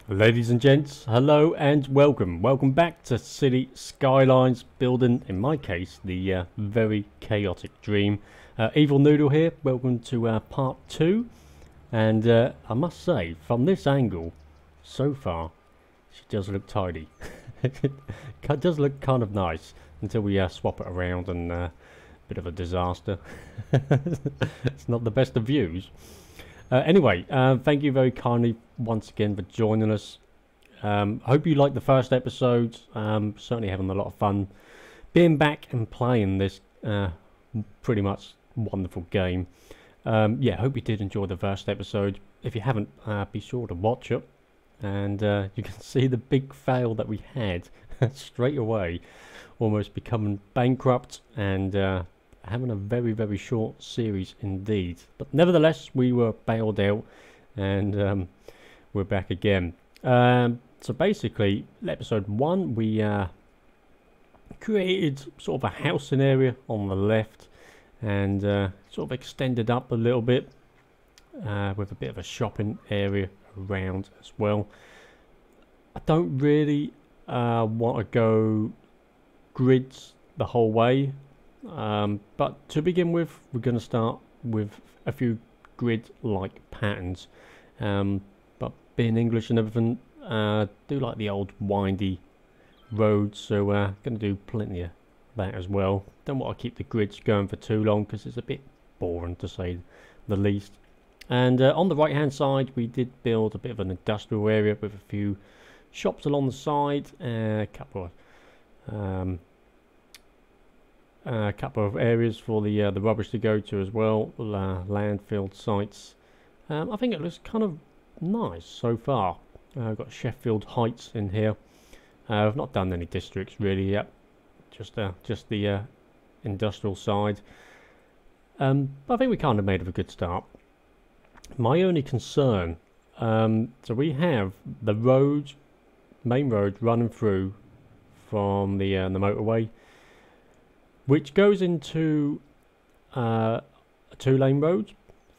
Ladies and gents, hello and welcome. Welcome back to City Skylines, building, in my case, the very chaotic dream. Evil Noodle here, welcome to part 2. And I must say, from this angle, so far, she does look tidy. It does look kind of nice, until we swap it around and bit of a disaster. It's not the best of views. Anyway, thank you very kindly once again for joining us. Hope you liked the first episode. Certainly having a lot of fun being back and playing this pretty much wonderful game. Yeah, hope you did enjoy the first episode. If you haven't, be sure to watch it. And you can see the big fail that we had straight away. Almost becoming bankrupt and having a very short series indeed, but nevertheless we were bailed out and we're back again. So basically episode 1 we created sort of a housing area on the left and sort of extended up a little bit with a bit of a shopping area around as well. I don't really want to go grids the whole way. But to begin with, we're going to start with a few grid-like patterns. But being English and everything, do like the old windy roads, so going to do plenty of that as well. Don't want to keep the grids going for too long because it's a bit boring to say the least. And on the right-hand side, we did build a bit of an industrial area with a few shops along the side, a couple of areas for the rubbish to go to as well, landfill sites. I think it looks kind of nice so far. I've got Sheffield Heights in here. I've not done any districts really yet, just the industrial side. But I think we kind of made a good start. My only concern, so we have the road, main road running through from the motorway, which goes into a 2-lane road.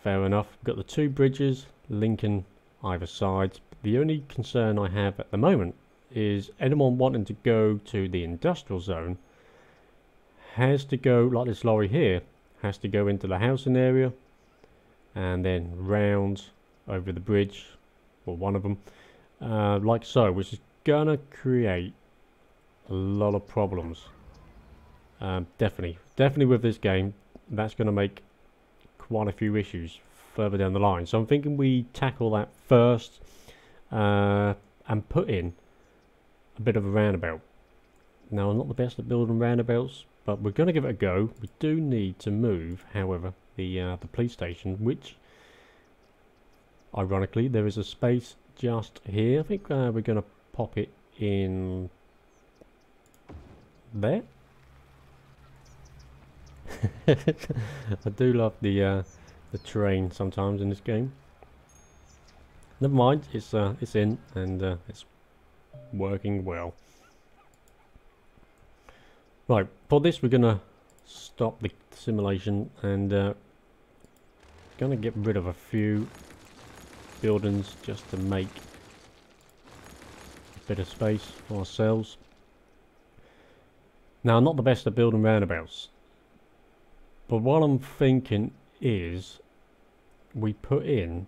Fair enough. We've got the 2 bridges linking either side. The only concern I have at the moment is anyone wanting to go to the industrial zone has to go, like this lorry here, has to go into the housing area and then round over the bridge, or one of them, like so, which is gonna create a lot of problems. Definitely with this game, that's going to make quite a few issues further down the line. So I'm thinking we tackle that first and put in a bit of a roundabout. Now, I'm not the best at building roundabouts, but we're going to give it a go. We do need to move, however, the police station, which, ironically, there is a space just here. I think we're going to pop it in there. I do love the terrain sometimes in this game. Never mind, it's in and it's working well. Right, for this we're gonna stop the simulation and gonna get rid of a few buildings just to make a bit of space for ourselves. Now, I'm not the best at building roundabouts, but what I'm thinking is we put in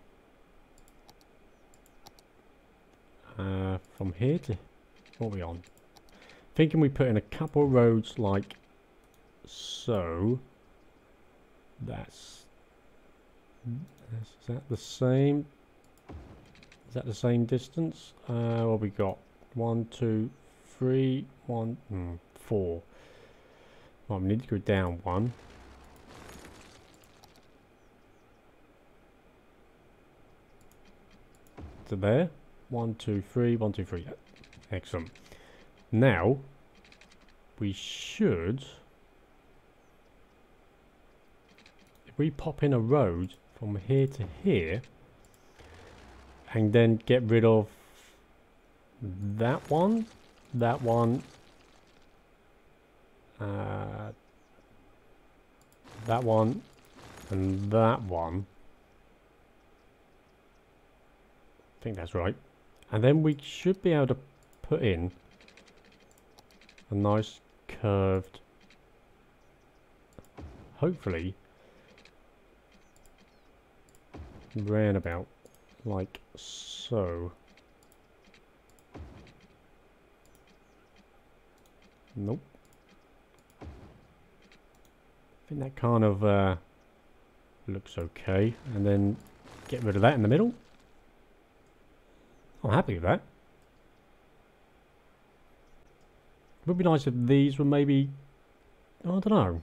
from here to, what are we on? Thinking we put in a couple of roads like so. Is that the same? Is that the same distance? What we got? 1, 2, 3, 4. Well, we need to go down 1. To there. 1, 2, 3, 1, 2, 3. Excellent. Now we should, if we pop in a road from here to here and then get rid of that one, that one, that one, and that one. I think that's right. And then we should be able to put in a nice curved, hopefully, roundabout like so. Nope. I think that kind of looks okay. And then get rid of that in the middle. I'm happy with that. It would be nice if these were maybe, I don't know.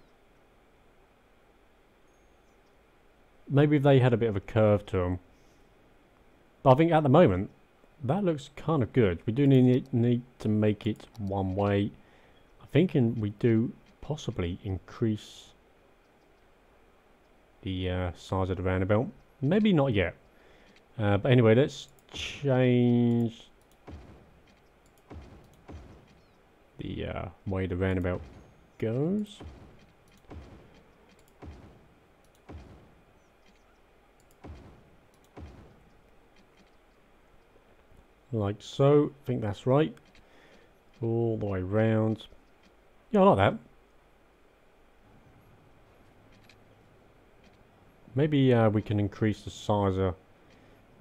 Maybe if they had a bit of a curve to them. But I think at the moment, that looks kind of good. We do need to make it one way. I'm thinking we do possibly increase the size of the roundabout. Maybe not yet. But anyway, let's change the way the roundabout goes. Like so. I think that's right. All the way round. Yeah, I like that. Maybe we can increase the size of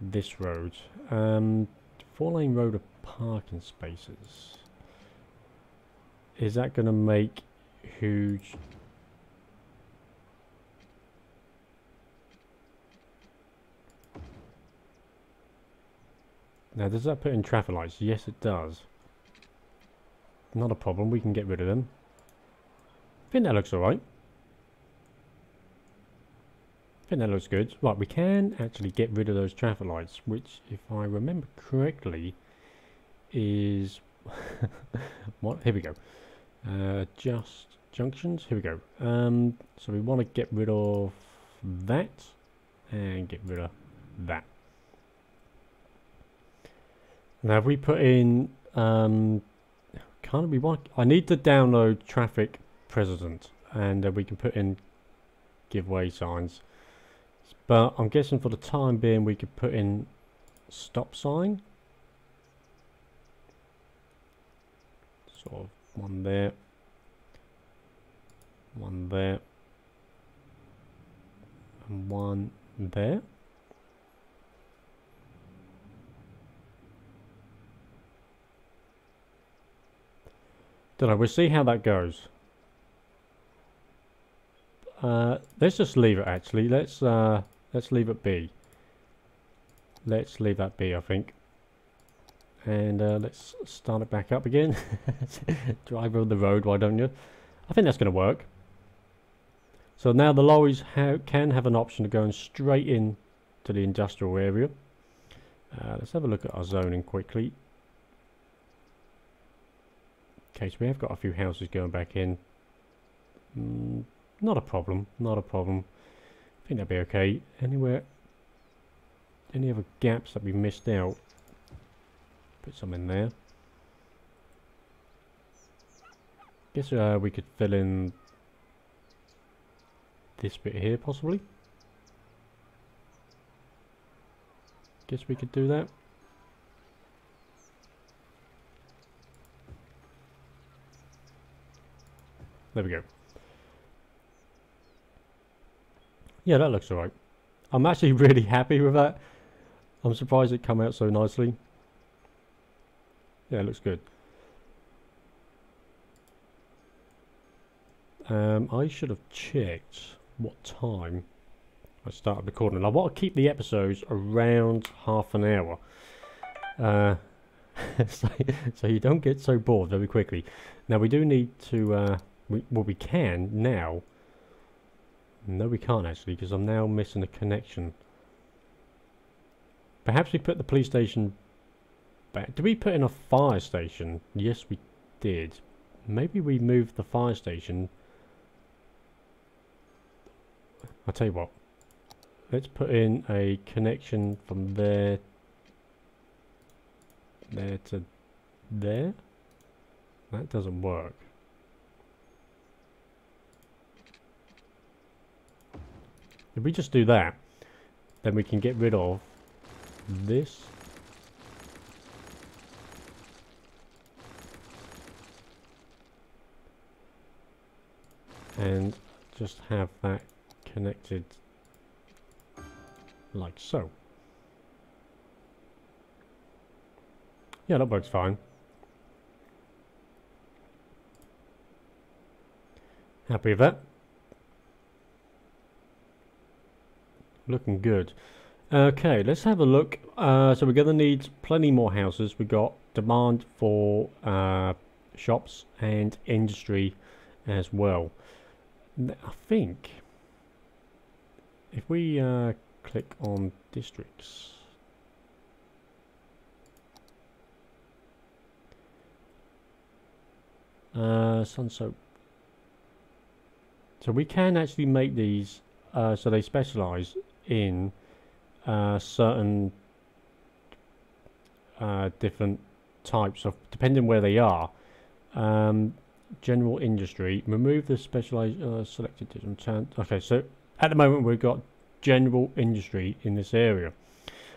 this road. 4-lane road of parking spaces. Is that going to make huge... Now, does that put in traffic lights? Yes, it does. Not a problem. We can get rid of them. I think that looks alright. I think that looks good. Right, we can actually get rid of those traffic lights, which, if I remember correctly, is... what? Here we go. Just junctions. Here we go. So we want to get rid of that and get rid of that. Now, if we put in, I need to download traffic precedent, and we can put in giveaway signs. But I'm guessing for the time being, we could put in stop sign. Sort of one there, and one there. Don't know, we'll see how that goes. Let's just leave it actually. Let's leave it be. Let's leave that be, I think. And let's start it back up again. Drive on the road, why don't you? I think that's going to work. So now the lorries can have an option of going straight in to the industrial area. Let's have a look at our zoning quickly. Okay, so we have got a few houses going back in. Not a problem, not a problem. I think that'd be okay. Anywhere, any other gaps that we missed out? Put some in there. Guess we could fill in this bit here, possibly. Guess we could do that. There we go. Yeah, that looks alright. I'm actually really happy with that. I'm surprised it came out so nicely. Yeah, it looks good. I should have checked what time I started recording. I want to keep the episodes around half an hour. So you don't get so bored very quickly. Now we do need to... we can now. No, we can't actually, because I'm now missing a connection. Perhaps we put the police station back. Did we put in a fire station? Yes, we did. Maybe we moved the fire station. I'll tell you what. Let's put in a connection from there to there. That doesn't work. If we just do that, then we can get rid of this and just have that connected like so. Yeah, that works fine. Happy with that. Looking good. Okay, let's have a look. So we're going to need plenty more houses. We've got demand for shops and industry as well. I think if we click on districts, Sunsoap. So we can actually make these so they specialize in certain different types of, depending where they are. General industry, remove the specialized selected different. Okay, so at the moment we've got general industry in this area,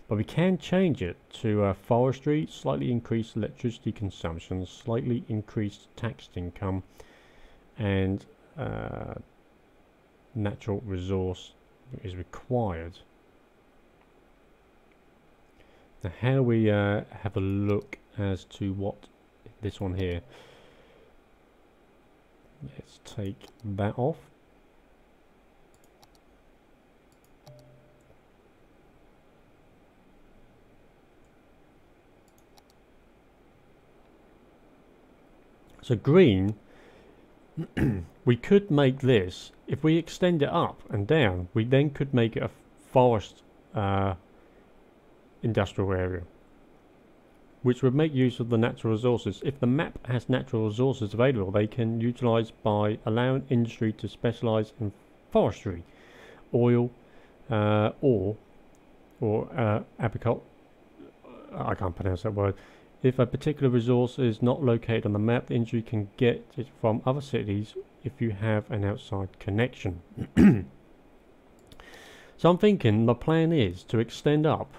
but we can change it to forestry, slightly increased electricity consumption, slightly increased taxed income, and natural resource is required. Now how do we have a look as to what this one here? Let's take that off. So green, we could make this, if we extend it up and down, we then could make it a forest industrial area, which would make use of the natural resources. If the map has natural resources available, they can utilize by allowing industry to specialize in forestry, oil, or apical. I can't pronounce that word. If a particular resource is not located on the map, the industry can get it from other cities if you have an outside connection. So I'm thinking the plan is to extend up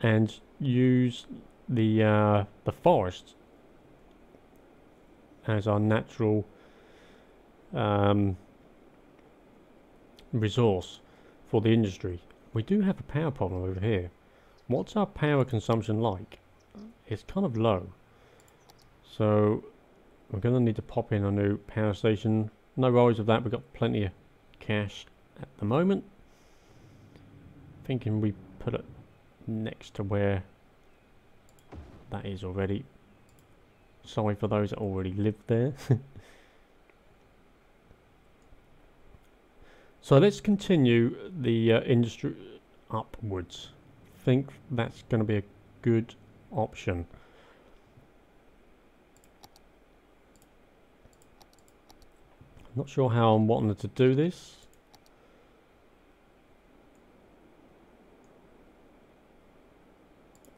and use the forest as our natural resource for the industry. We do have a power problem over here. What's our power consumption like? It's kind of low, so we're going to need to pop in a new power station. No worries with that, we've got plenty of cash at the moment. Thinking we put it next to where that is already. Sorry for those that already live there. So let's continue the industry upwards. I think that's going to be a good option. Not sure how I'm wanting to do this.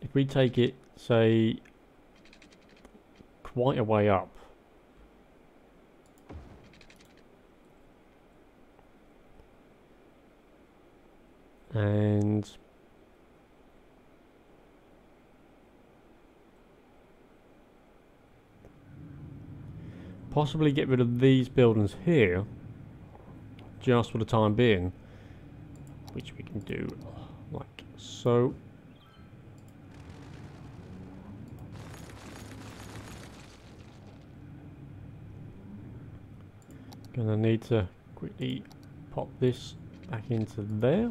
If we take it, say, quite a way up, and possibly get rid of these buildings here just for the time being, which we can do like so. Gonna need to quickly pop this back into there.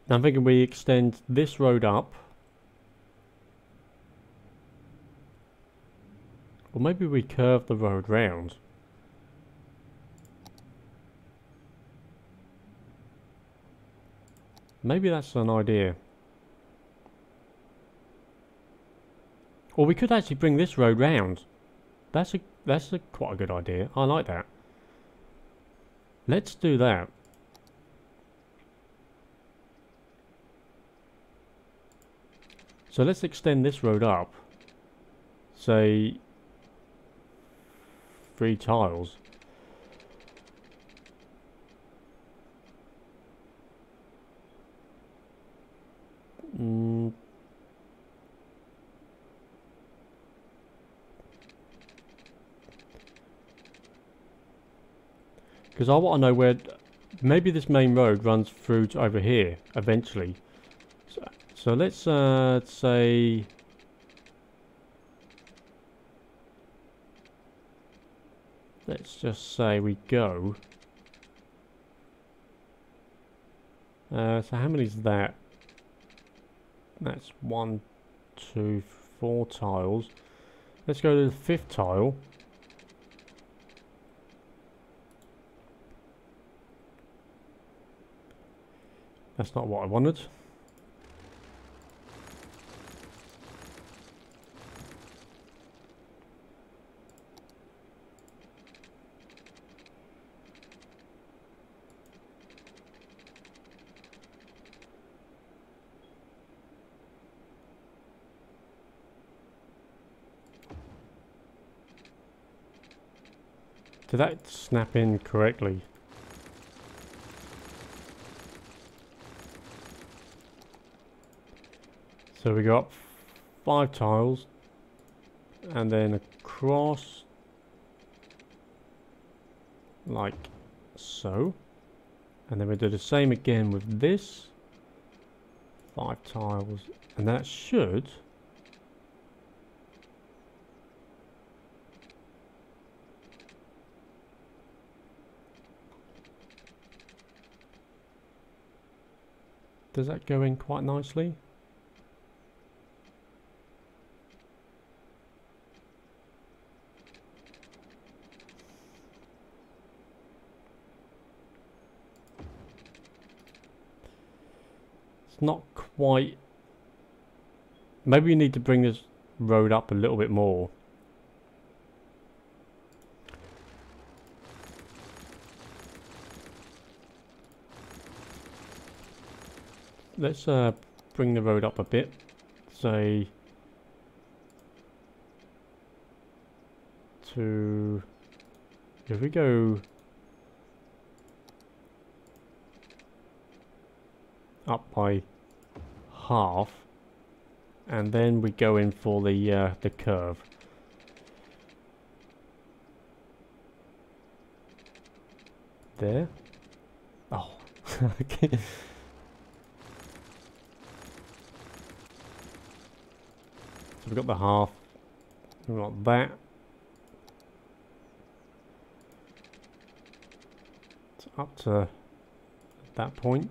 Now I'm thinking we extend this road up, or maybe we curve the road round. Maybe that's an idea. Or we could actually bring this road round. That's a quite a good idea. I like that. Let's do that. So let's extend this road up, say 3 tiles. Because I want to know where... Maybe this main road runs through to over here eventually. So let's say... Let's just say we go... so how many is that? That's 1, 2, 4 tiles. Let's go to the 5th tile. That's not what I wanted. Did that snap in correctly? So we got 5 tiles and then across like so, and then we do the same again with this 5 tiles, and that should does that go in quite nicely? Not quite. Maybe we need to bring this road up a little bit more. Let's bring the road up a bit. Say to, if we go up by half, and then we go in for the curve. There. Oh, okay. So we've got the half. We've got that. It's up to that point.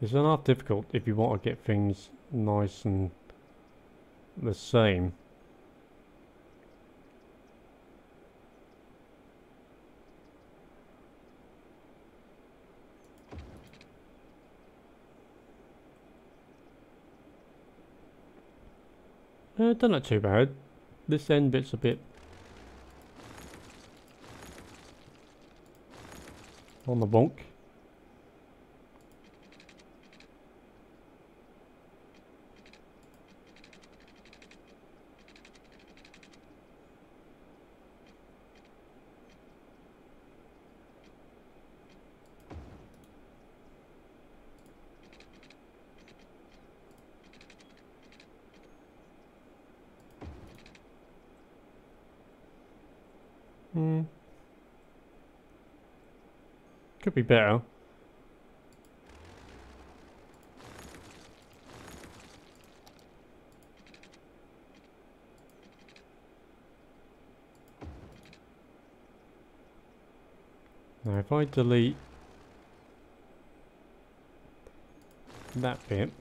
It's not difficult if you want to get things nice and the same. Done not too bad. This end bit's a bit on the bonk. Could be better. Now if I delete that bit,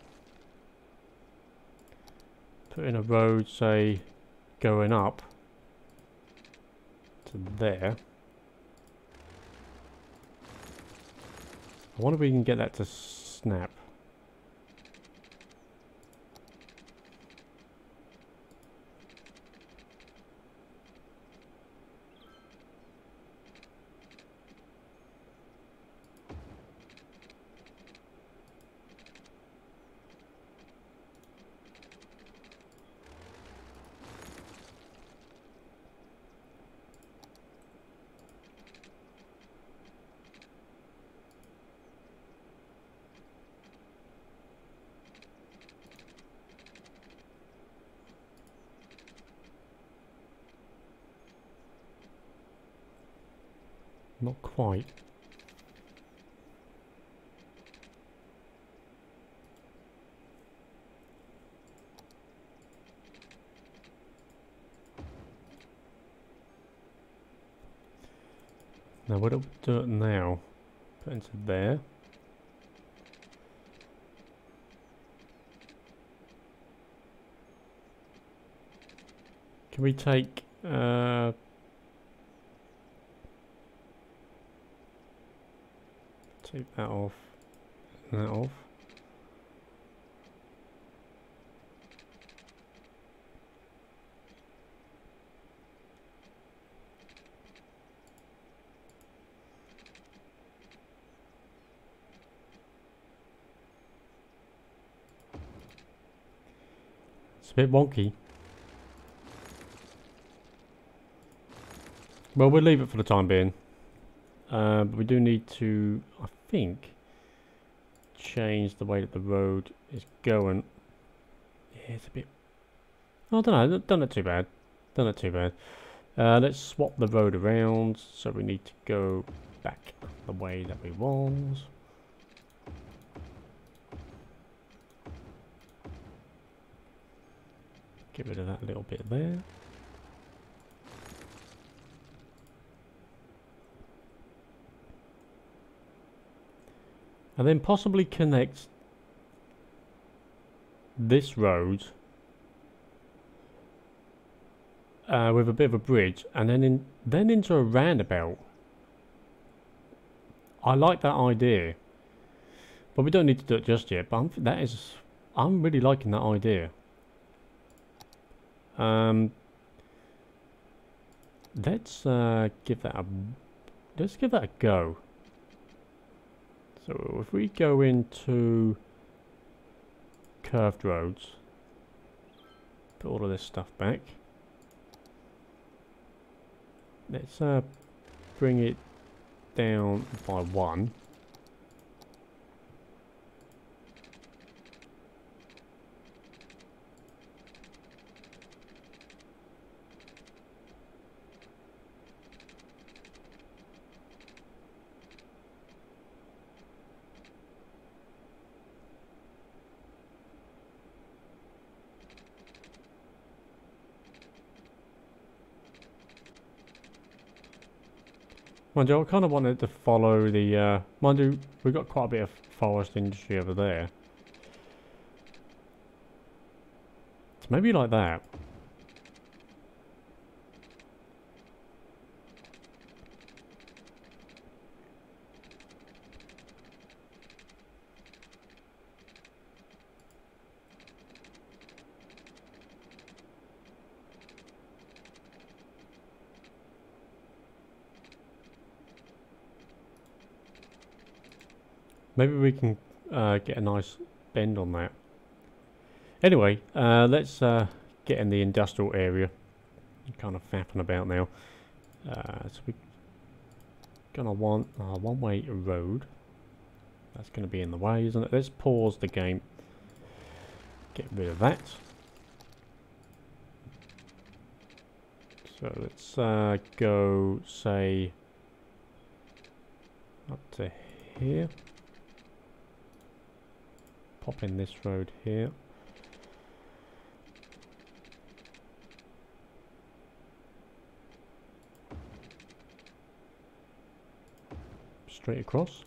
put in a road, say, going up to there. I wonder if we can get that to snap. Not quite. Now what do we do it now? Put into there. Can we take take that off and that off? It's a bit wonky. Well, we'll leave it for the time being. But we do need to, I think, change the way that the road is going. Yeah, it's a bit... Oh, I don't know, done it too bad. Done it too bad. Let's swap the road around. So we need to go back the way that we was. Get rid of that little bit there. And then possibly connect this road with a bit of a bridge, and then into a roundabout. I like that idea, but we don't need to do it just yet. But I'm really liking that idea. Let's give that a go. So if we go into curved roads, put all of this stuff back. Let's bring it down by 1. Mind you, I kind of wanted to follow the, mind you, we've got quite a bit of forest industry over there. So maybe like that. Maybe we can get a nice bend on that. Anyway, let's get in the industrial area. I'm kind of faffing about now. So we're gonna want a one-way road. That's gonna be in the way, isn't it? Let's pause the game. Get rid of that. So let's go, say, up to here. Pop in this road here. Straight across.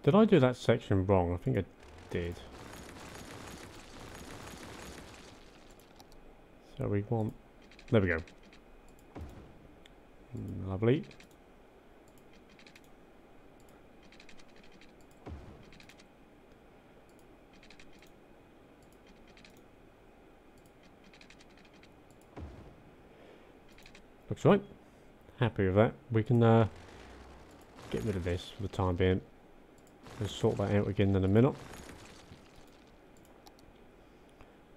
Did I do that section wrong? I think I did. So we want... There we go. Lovely. Looks right. Happy with that. We can get rid of this for the time being. We'll sort that out again in a minute.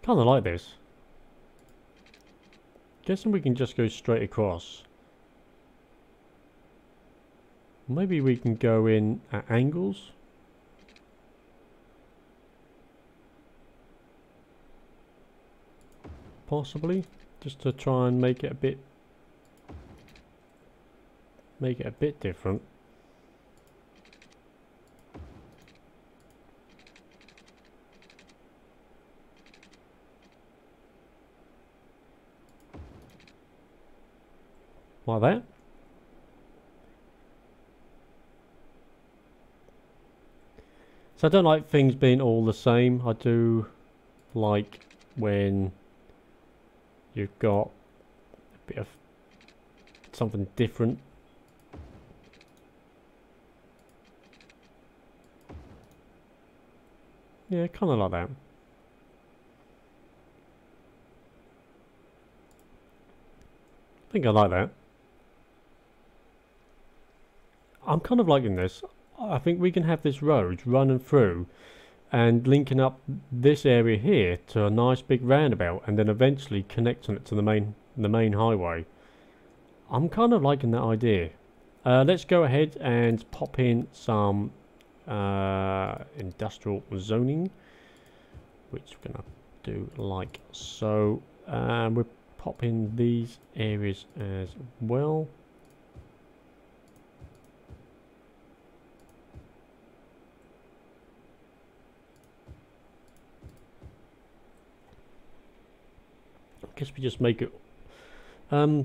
Kind of like this. Guessing we can just go straight across. Maybe we can go in at angles. Possibly, just to try and make it a bit different. Like that. So I don't like things being all the same. I do like when you've got a bit of something different. Yeah, kind of like that. I think I like that. I'm kind of liking this. I think we can have this road running through and linking up this area here to a nice big roundabout, and then eventually connecting it to the main highway. I'm kind of liking that idea. Let's go ahead and pop in some industrial zoning, which we're gonna do like so. We'll pop in these areas as well. I guess we just make it. We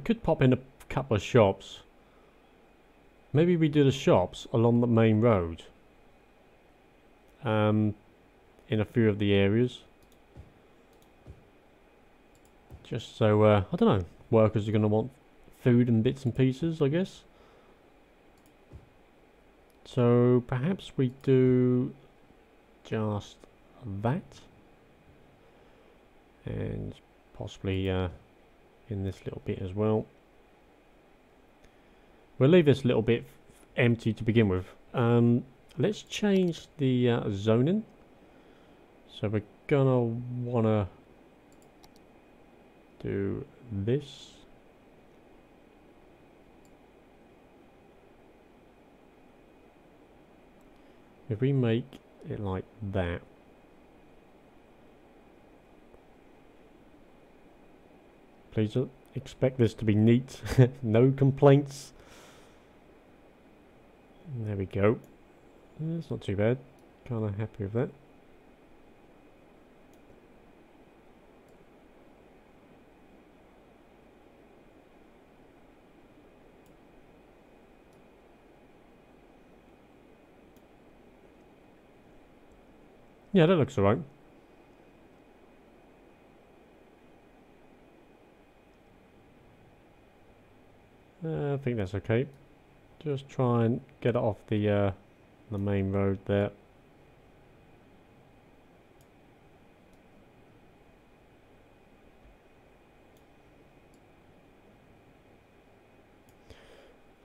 could pop in a couple of shops. Maybe we do the shops along the main road. In a few of the areas. Just so, I don't know, workers are going to want food and bits and pieces, I guess. So perhaps we do just that. And possibly in this little bit as well. We'll leave this little bit empty to begin with. Let's change the zoning. So we're gonna wanna do this. If we make it like that. Please don't expect this to be neat. No complaints. There we go. That's not too bad. Kind of happy with that. Yeah, that looks alright. I think that's okay. Just try and get it off the main road there.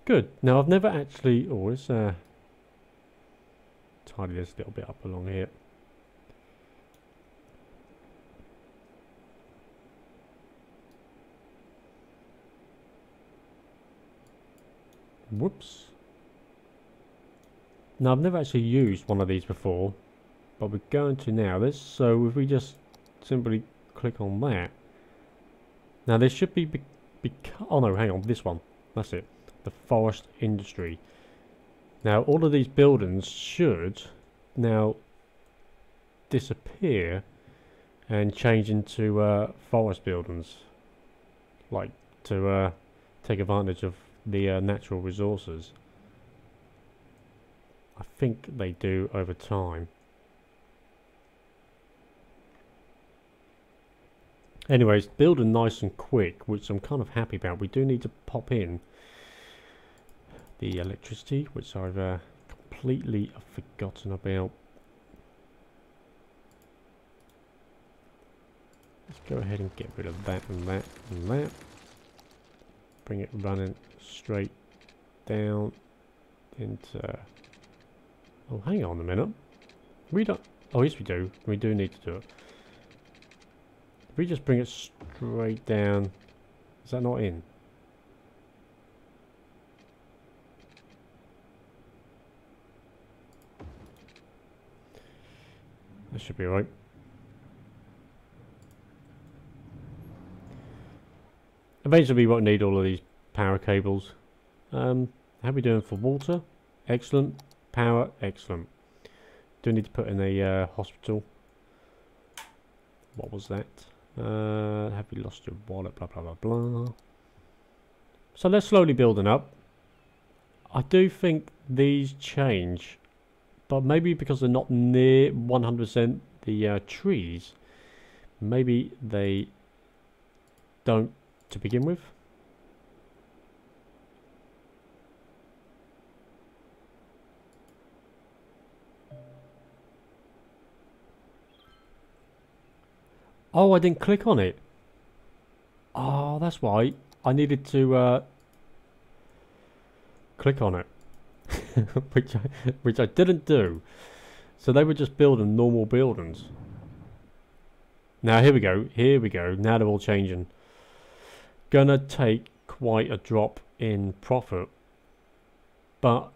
Good. Now I've never actually. Oh, let's tidy this a little bit up along here. Whoops. Now I've never actually used one of these before, but we're going to now. This, so if we just simply click on that. Now there should be oh no, hang on, this one. That's it. The forest industry. Now all of these buildings should now disappear and change into forest buildings, like to take advantage of the natural resources. I think they do over time. Anyways, building nice and quick, which I'm kind of happy about. We do need to pop in the electricity, which I've completely forgotten about. Let's go ahead and get rid of that and that and that. Bring it running straight down into... Oh, hang on a minute. We don't... Oh, yes we do. We do need to do it. If we just bring it straight down, is that not in? That should be right. Eventually we won't need all of these power cables. How are we doing for water? Excellent. Power, excellent. Do need to put in a hospital. What was that? Have you lost your wallet? Blah, blah, blah, blah. So they're slowly building up. I do think these change, but maybe because they're not near 100% the trees, maybe they don't to begin with. Oh, I didn't click on it. Oh, that's why. I needed to click on it. which I didn't do. So they were just building normal buildings. Now here we go. Here we go. Now they're all changing. Gonna take quite a drop in profit. But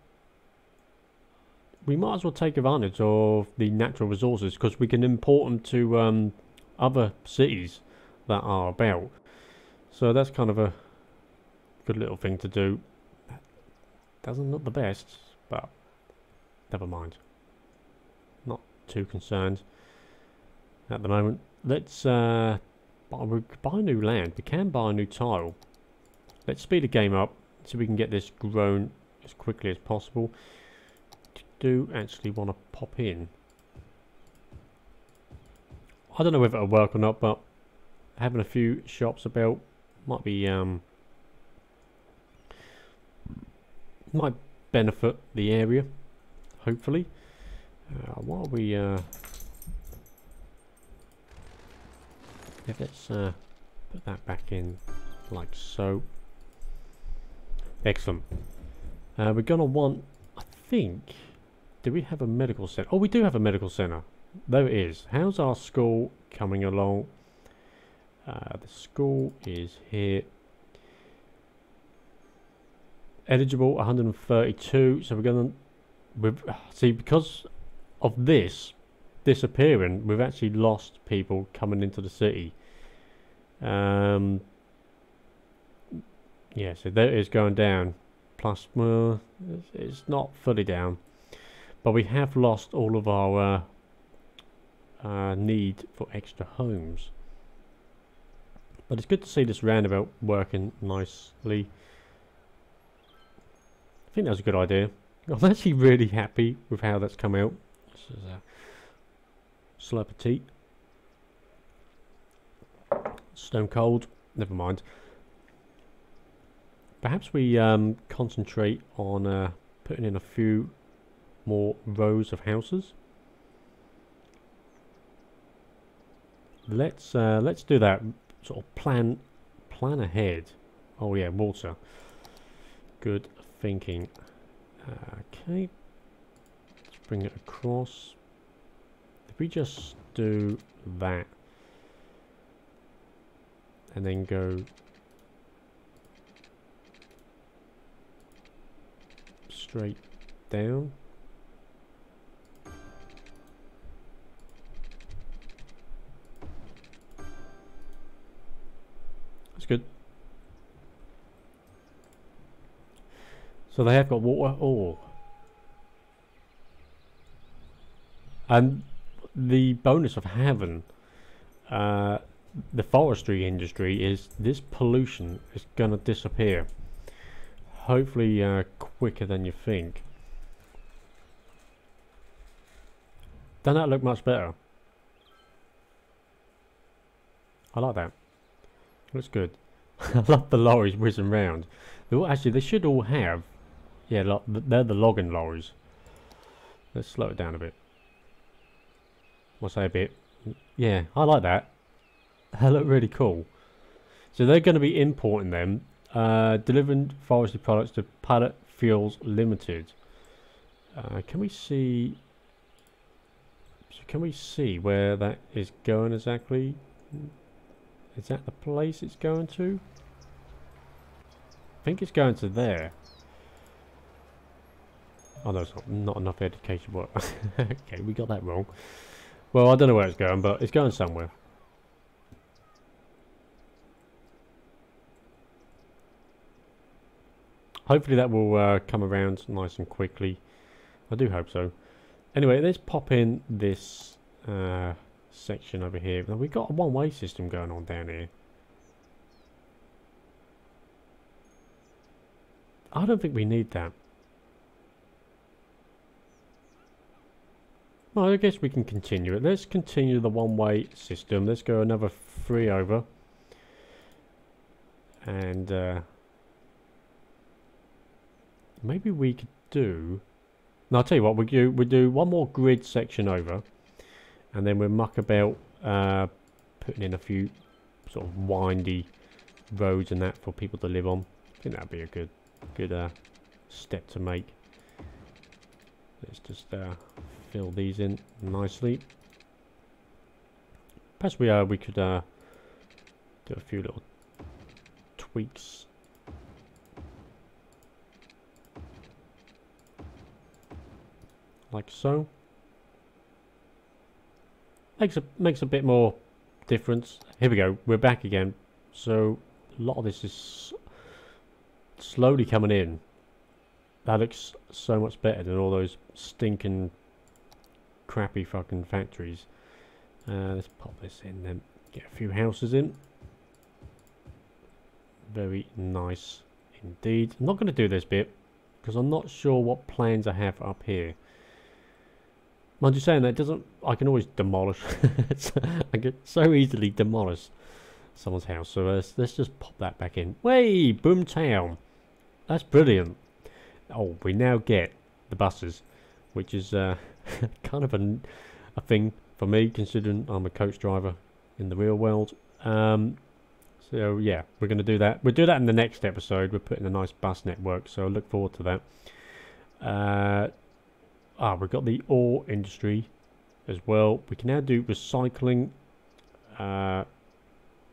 we might as well take advantage of the natural resources because we can import them to other cities that are about. So that's kind of a good little thing to do. Doesn't look the best, but never mind. Not too concerned at the moment. Let's buy new land. We can buy a new tile. Let's speed the game up so we can get this grown as quickly as possible. Do actually want to pop in. I don't know whether it'll work or not, but having a few shops about might be might benefit the area, hopefully. What are we? Yeah, let's put that back in like so. Excellent. We're gonna want, I think. Do we have a medical center? Oh, we do have a medical center. There it is. How's our school coming along? The school is here. Eligible 132. So we're gonna see, because of this disappearing, we've actually lost people coming into the city. Yeah, so there it is going down. Plus, well, it's not fully down, but we have lost all of our need for extra homes. But it's good to see this roundabout working nicely. I think that was a good idea. I'm actually really happy with how that's come out. This is a slurp of tea. Stone cold. Never mind. Perhaps we concentrate on putting in a few more rows of houses. Let's do that. Sort of plan ahead. Oh yeah, water. Good thinking. Okay, let's bring it across. If we just do that and then go straight down. That's good. So they have got water. Oh. And the bonus of having the forestry industry is this pollution is going to disappear. Hopefully quicker than you think. Doesn't that look much better? I like that. Looks good. I love the lorries whizzing round. Actually, they should all have. Yeah, they're the logging lorries. Let's slow it down a bit. I'll say a bit. Yeah, I like that. They look really cool. So they're going to be importing them. Delivering forestry products to Pallet Fuels Limited. Can we see? So can we see where that is going exactly? Is that the place it's going to? I think it's going to there. Oh no, it's not enough education work. Okay, we got that wrong. Well, I don't know where it's going, but it's going somewhere. Hopefully that will come around nice and quickly. I do hope so. Anyway, let's pop in this section over here. Now, we've got a one-way system going on down here. I don't think we need that. Well, I guess we can continue it. Let's continue the one-way system. Let's go another 3 over. And maybe we could do... No, I'll tell you what, we do one more grid section over. And then we'll muck about putting in a few sort of windy roads and that for people to live on. I think that'd be a good step to make. Let's just fill these in nicely. Perhaps we could do a few little tweaks. Like so. Makes a bit more difference. Here we go. We're back again. So a lot of this is slowly coming in. That looks so much better than all those stinking crappy fucking factories. Let's pop this in then. Get a few houses in. Very nice indeed. I'm not going to do this bit because I'm not sure what plans I have up here. Mind you saying that, doesn't... I can always demolish. I can so easily demolish someone's house. So let's just pop that back in. Way, Boomtown. That's brilliant. Oh, we now get the buses, which is kind of a thing for me, considering I'm a coach driver in the real world. So yeah, we're going to do that. We'll do that in the next episode. We're putting a nice bus network, so I look forward to that. We've got the ore industry as well. We can now do recycling,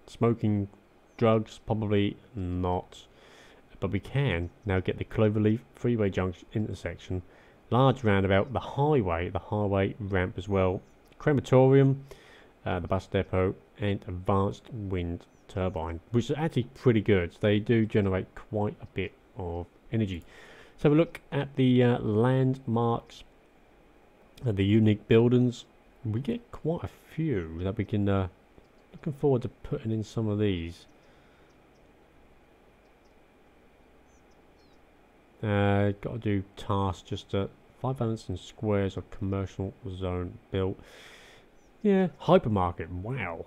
smoking drugs, probably not. But we can now get the Cloverleaf Freeway Junction intersection, large roundabout, the highway ramp as well, crematorium, the bus depot, and advanced wind turbine, which is actually pretty good. They do generate quite a bit of energy. Let's have a look at the landmarks and the unique buildings. We get quite a few that we can looking forward to putting in some of these. Got to do tasks, just 500 squares of commercial zone built. Yeah, hypermarket, wow.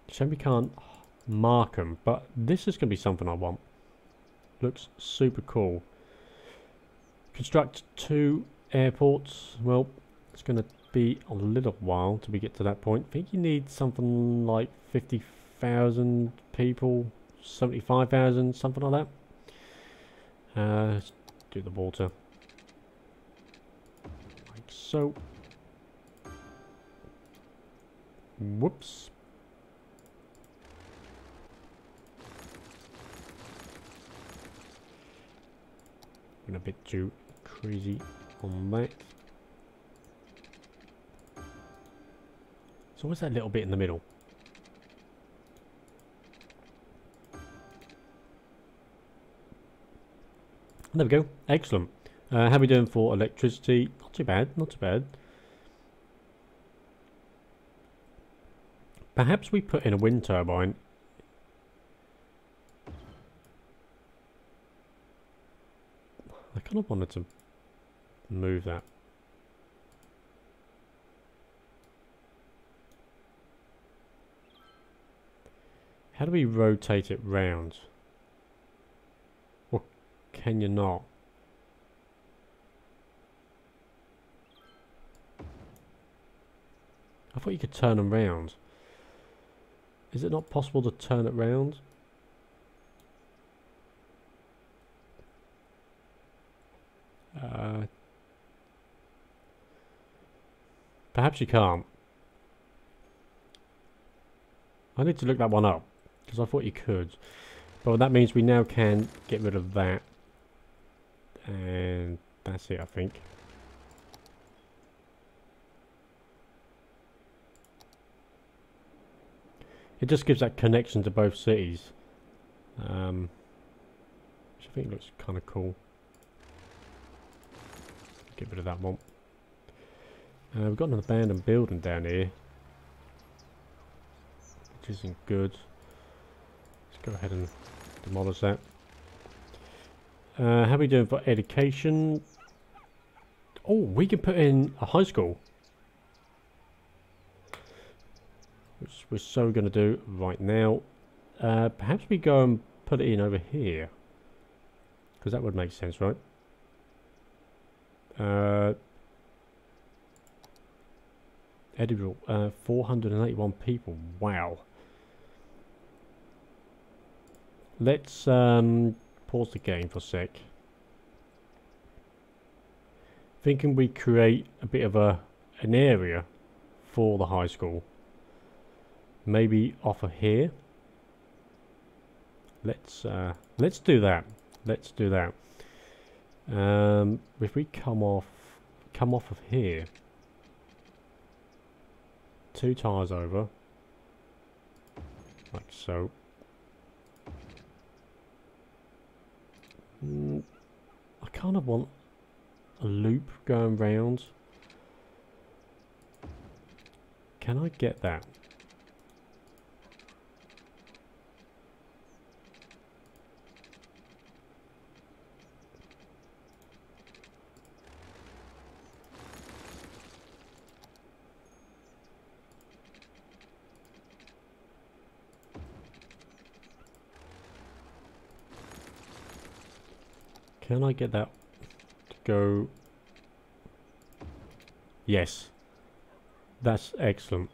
Shame we can't mark them, but this is going to be something I want. Looks super cool. Construct 2 airports. Well, it's going to be a little while till we get to that point. I think you need something like 50,000 people, 75,000, something like that. Let's do the water. Like so. Whoops. Been a bit too crazy on that. So what's that little bit in the middle? There we go. Excellent. How are we doing for electricity? Not too bad. Not too bad. Perhaps we put in a wind turbine. I kind of wanted to move that. How do we rotate it round? Or can you not? I thought you could turn them round. Is it not possible to turn it round? Perhaps you can't. I need to look that one up, because I thought you could. But that means we now can get rid of that. And that's it, I think. It just gives that connection to both cities. Which I think looks kind of cool. Get rid of that one. We've got an abandoned building down here, which isn't good. Let's go ahead and demolish that. How are we doing for education? Oh, we can put in a high school, which we're so going to do right now. Perhaps we go and put it in over here, because that would make sense, right? Edinburgh, 481 people. Wow. Let's pause the game for a sec. Thinking we create a bit of an area for the high school. Maybe offer here. Let's do that. Let's do that. If we come off of here, 2 tires over, like so. I kind of want a loop going round. Can I get that? Can I get that to go? Yes. That's excellent.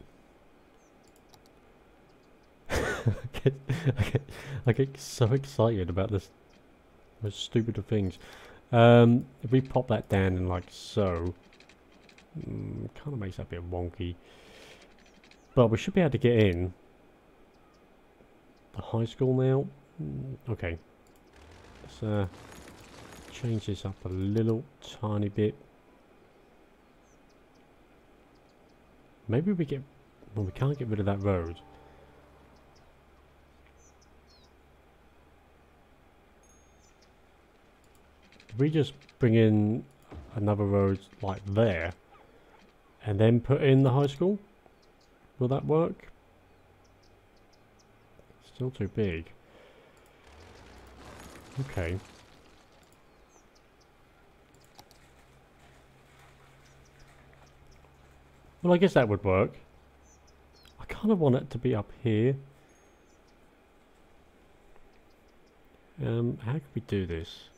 I get so excited about this. Those stupid things. If we pop that down and like so, kind of makes that a bit wonky. But we should be able to get in the high school now. Okay. Let's change this up a little tiny bit. Maybe we get... well, we can't get rid of that road. If we just bring in another road like there and then put in the high school, will that work? Still too big. Okay. Well, I guess that would work. I kind of want it to be up here. How could we do this?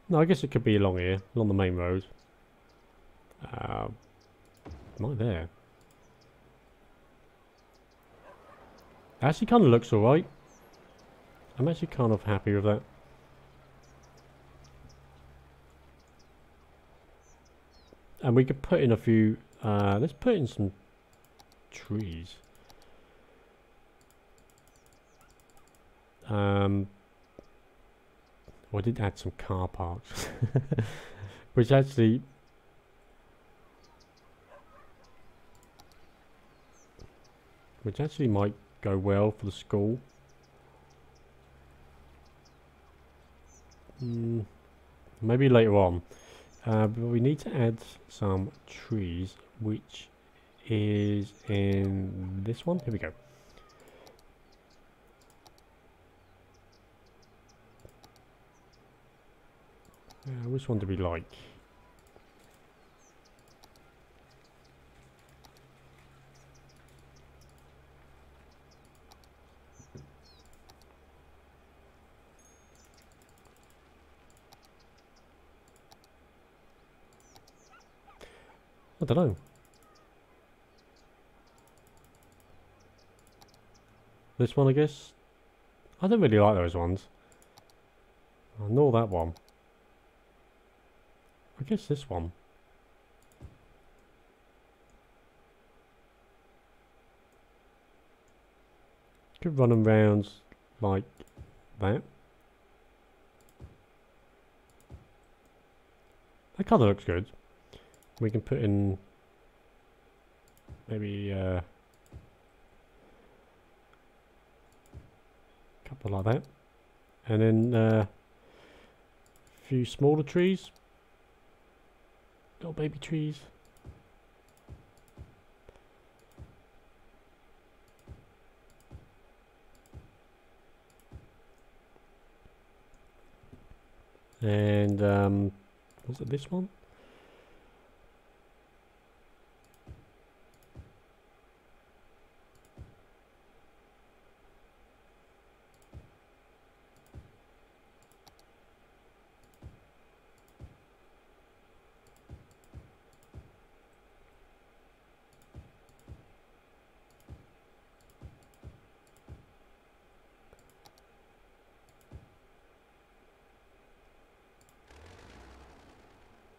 No, I guess it could be along here, along the main road. Am I there? Actually kind of looks alright. I'm actually kind of happy with that. And we could put in a few, let's put in some trees. Well, I did add some car parks, which actually might go well for the school. Maybe later on. But we need to add some trees, which is in this one. Here we go. Which one do we like? I don't know. This one, I guess. I don't really like those ones. Nor that one. I guess this one. Could run them round like that. That colour looks good. We can put in maybe a couple like that, and then a few smaller trees, little baby trees. And was it this one?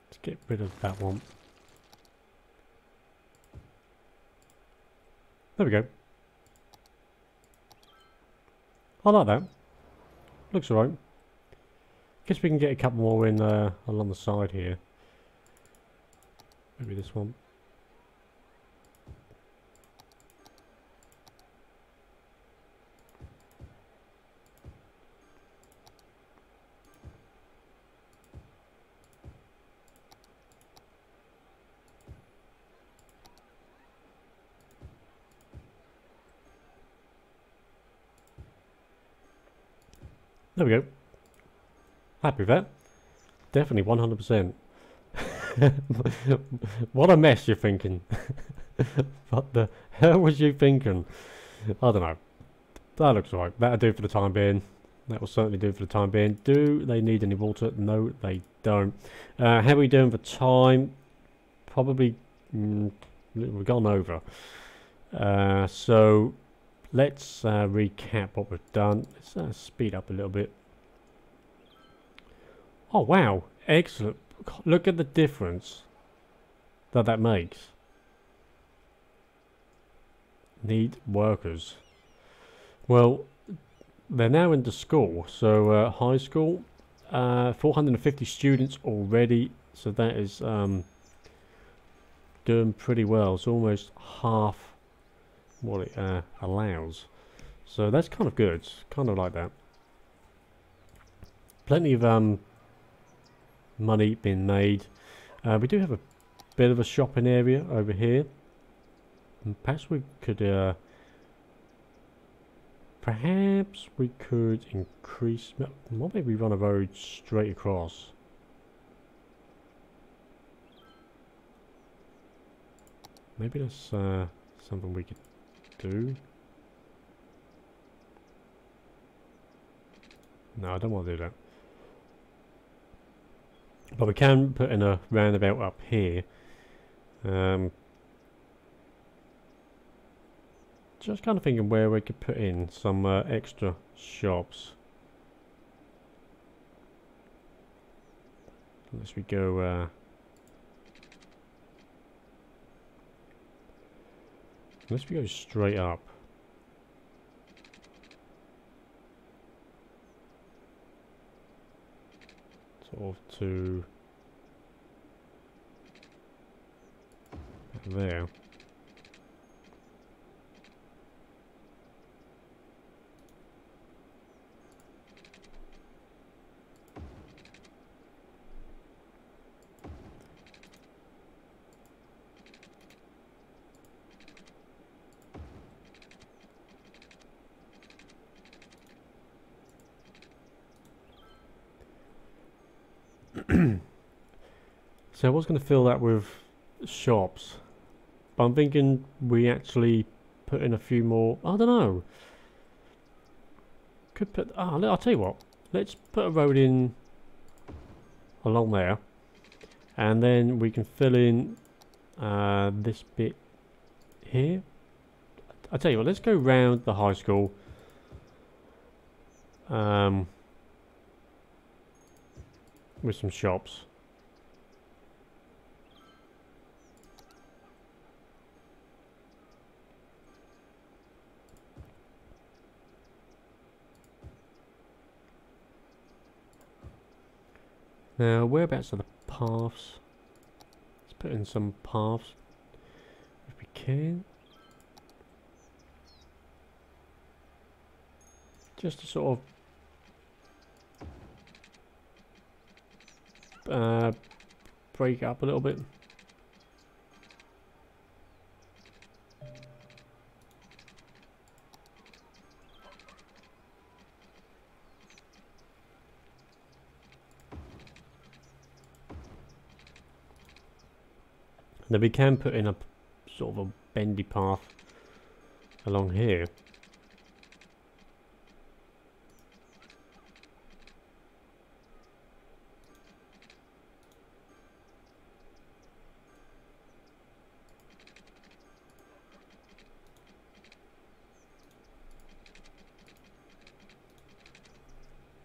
Let's get rid of that one. There we go. I like that. Looks alright. Guess we can get a couple more in along the side here. Maybe this one. There we go. Happy with that. Definitely 100%. What a mess you're thinking. What the hell was you thinking? I don't know. That looks alright. That'll do for the time being. That will certainly do for the time being. Do they need any water? No, they don't. How are we doing for time? Probably we've gone over. So let's recap what we've done. Let's speed up a little bit. Oh wow, excellent. Look at the difference that makes. Need workers. Well, they're now into school, so high school, 450 students already, so that is doing pretty well. It's almost half what it allows, so that's kind of good. Kind of like that. Plenty of money being made. We do have a bit of a shopping area over here. And perhaps we could increase. What maybe run a road straight across. Maybe that's something we could do. No, I don't want to do that. But we can put in a roundabout up here. Just kind of thinking where we could put in some extra shops. Unless we go straight up. Sort of to there. So I was going to fill that with shops, but I'm thinking we actually put in a few more. I don't know. Could put. I'll tell you what. Let's put a road in along there, and then we can fill in this bit here. I'll tell you what. Let's go round the high school. With some shops. Now, whereabouts are the paths? Let's put in some paths if we can. Just to sort of break up a little bit. Now we can put in a sort of a bendy path along here.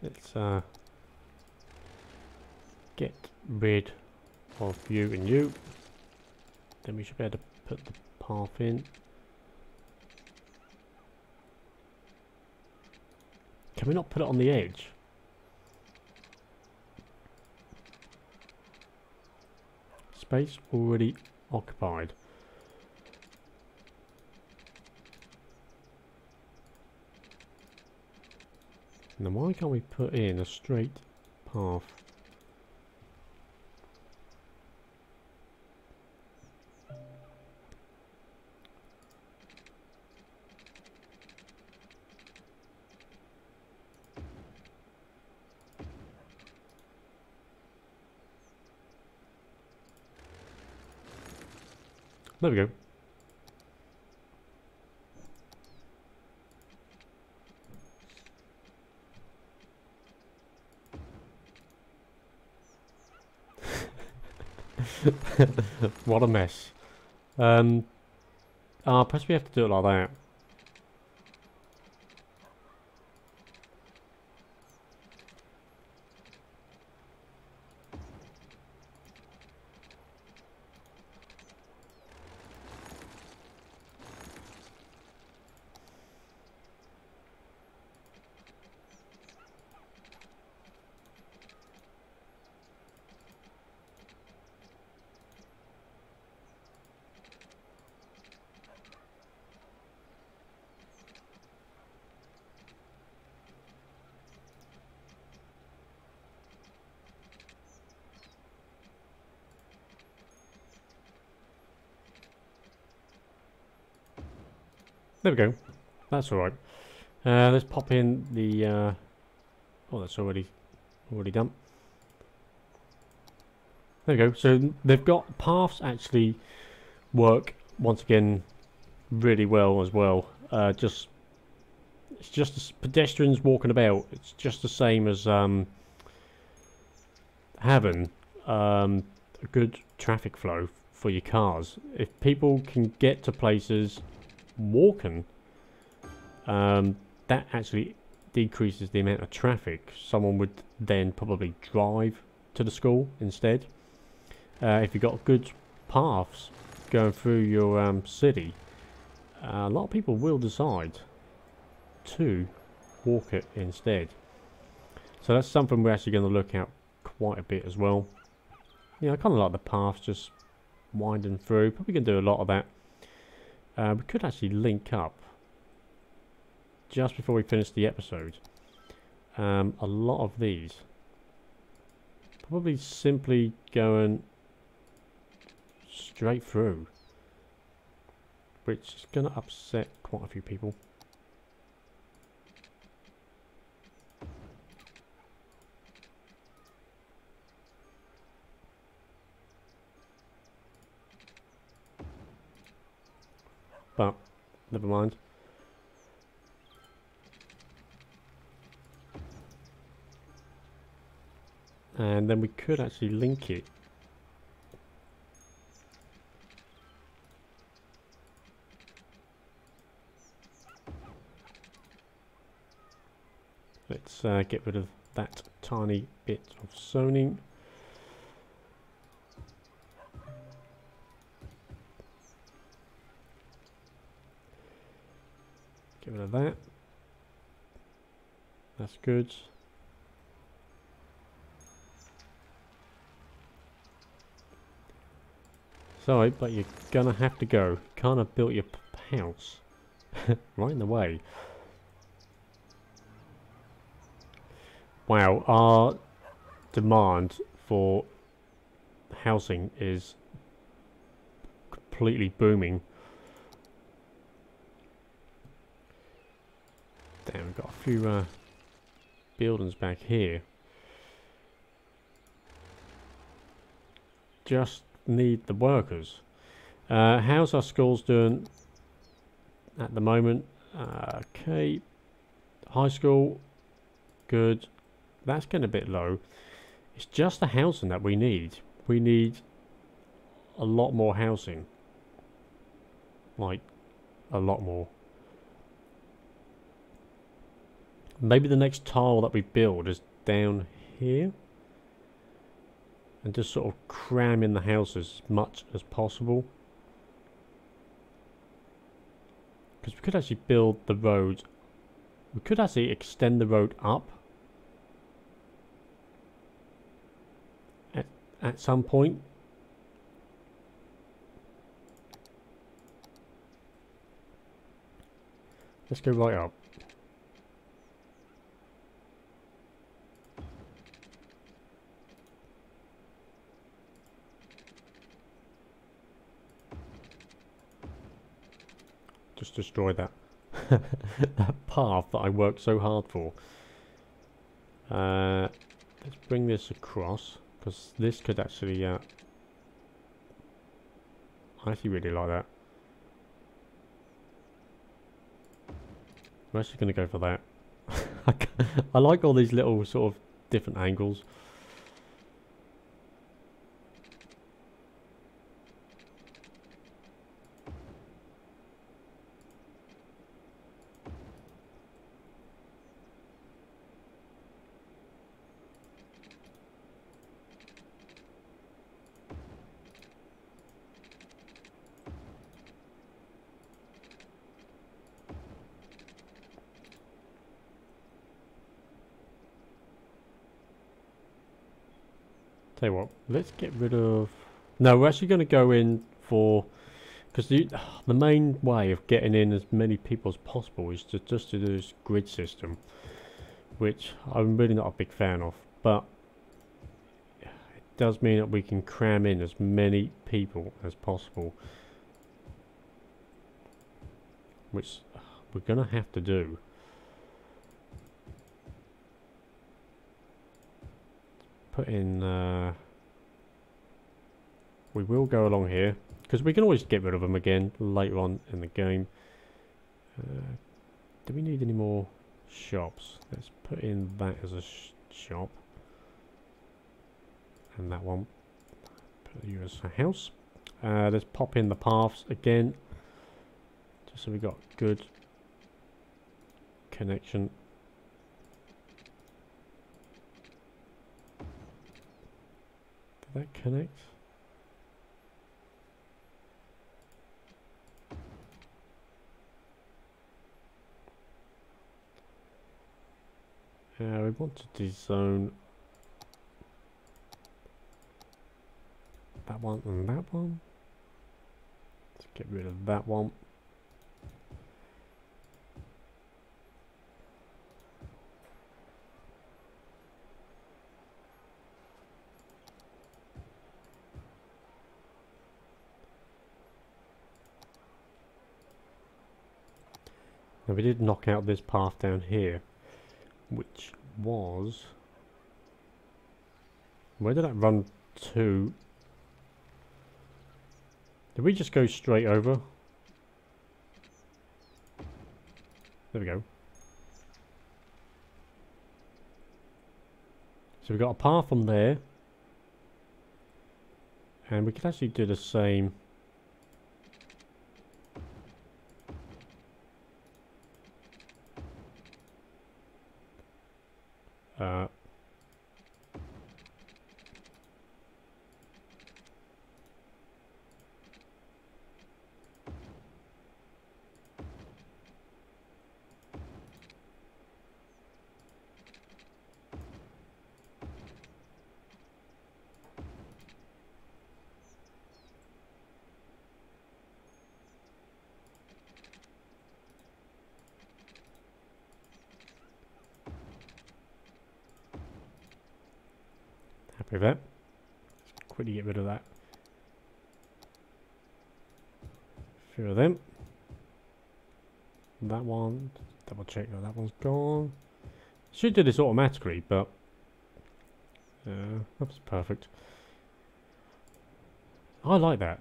Let's get rid of you and you. Then we should be able to put the path in. Can we not put it on the edge? Space already occupied. Now why can't we put in a straight path? There we go. What a mess. Perhaps we have to do it like that. There we go. That's alright. Let's pop in the oh, that's already done. There we go. So they've got paths actually work once again really well as well. It's just pedestrians walking about. It's just the same as having a good traffic flow for your cars. If people can get to places walking, that actually decreases the amount of traffic. Someone would then probably drive to the school instead. If you've got good paths going through your city, a lot of people will decide to walk it instead. So that's something we're actually going to look at quite a bit as well. Yeah, I kind of like the paths just winding through. Probably going to do a lot of that. We could actually link up just before we finish the episode. A lot of these. Probably simply going straight through, which is going to upset quite a few people. But never mind. And then we could actually link it. Let's get rid of that tiny bit of zoning. Get rid of that. That's good. Sorry, but you're gonna have to go. Can't have built your house right in the way. Wow, our demand for housing is completely booming. Damn, we've got a few buildings back here. Just need the workers. How's our schools doing at the moment? Okay, high school, good. That's getting a bit low. It's just the housing that we need. We need a lot more housing. Like, a lot more. Maybe the next tile that we build is down here. And just sort of cram in the houses as much as possible. Because we could actually build the road. We could actually extend the road up. At some point. Let's go right up. Just destroy that that path that I worked so hard for. Let's bring this across, because this could actually I actually really like that. I'm actually going to go for that. I like all these little sort of different angles. Tell you what, let's get rid of... No, we're actually going to go in for... Because the main way of getting in as many people as possible is to just do this grid system. Which I'm really not a big fan of. But it does mean that we can cram in as many people as possible. Which we're going to have to do. Put in, we will go along here, because we can always get rid of them again later on in the game. Do we need any more shops? Let's put in that as a shop. And that one. Put you as a house. Let's pop in the paths again. Just so we got good connection. Did that connect? We want to dezone that one and that one. Let's get rid of that one. Now we did knock out this path down here, which was... Where did that run to? Did we just go straight over? There we go. So we've got a path from there. And we could actually do the same. With that, let's quickly get rid of that. A few of them. That one, double check that that one's gone. Should do this automatically, but that's perfect. I like that.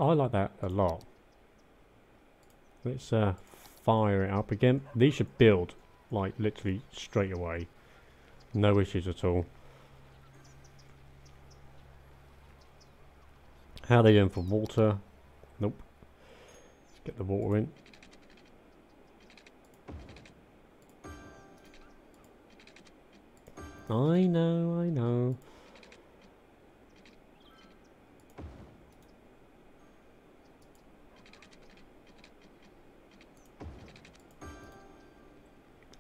I like that a lot. Let's fire it up again. These should build like literally straight away. No issues at all. How are they doing for water? Nope. Let's get the water in. I know, I know.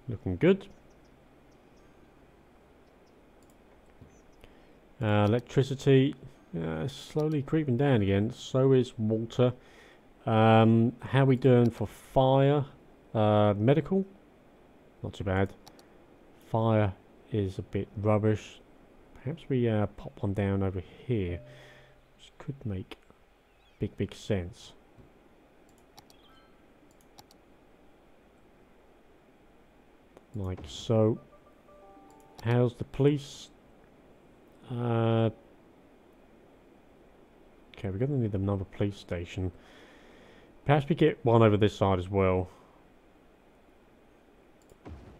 Looking good. Electricity slowly creeping down again. So is water. How are we doing for fire? Medical? Not too bad. Fire is a bit rubbish. Perhaps we pop one down over here, which could make big sense. Like so. How's the police? Okay, we're gonna need another police station. Perhaps we get one over this side as well.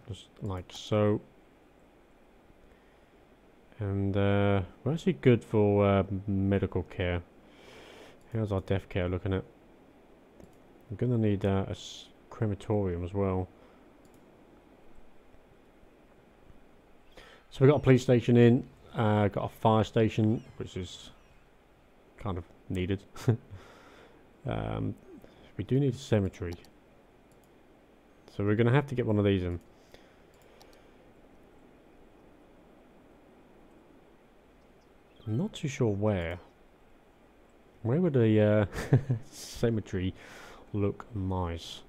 Just like so. And we're actually good for medical care. How's our death care looking at? I'm gonna need a crematorium as well. So we got a police station in, got a fire station, which is kind of needed. We do need a cemetery, so we're gonna have to get one of these in. I'm not too sure where. Where would a cemetery look nice?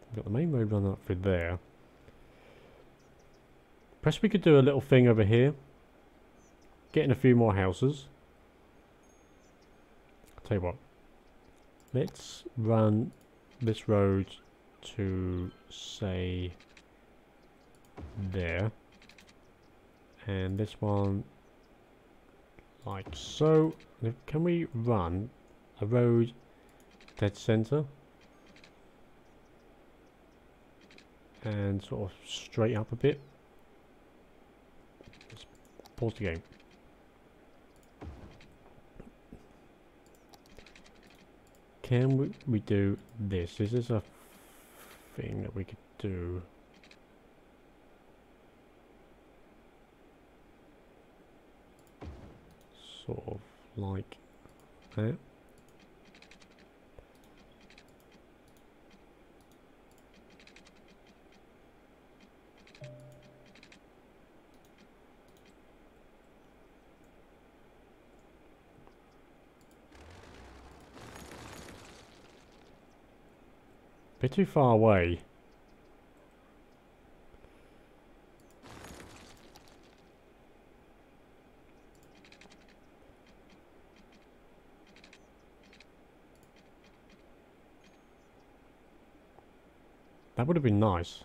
We've got the main road running up through there. Perhaps we could do a little thing over here. Getting a few more houses. I'll tell you what. Let's run this road to, say, there. And this one like so. Can we run a road dead center and sort of straight up a bit? Let's pause the game. Can we do this? This is a thing that we could do. Sort of like that. Bit too far away. That would have been nice.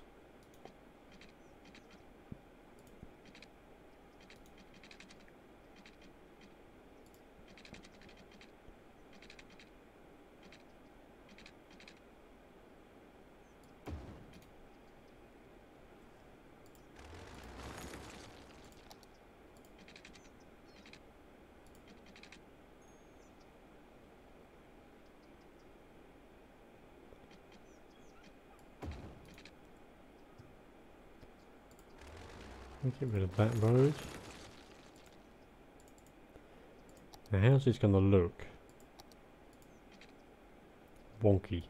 Get rid of that road. Now how's this gonna look? Wonky.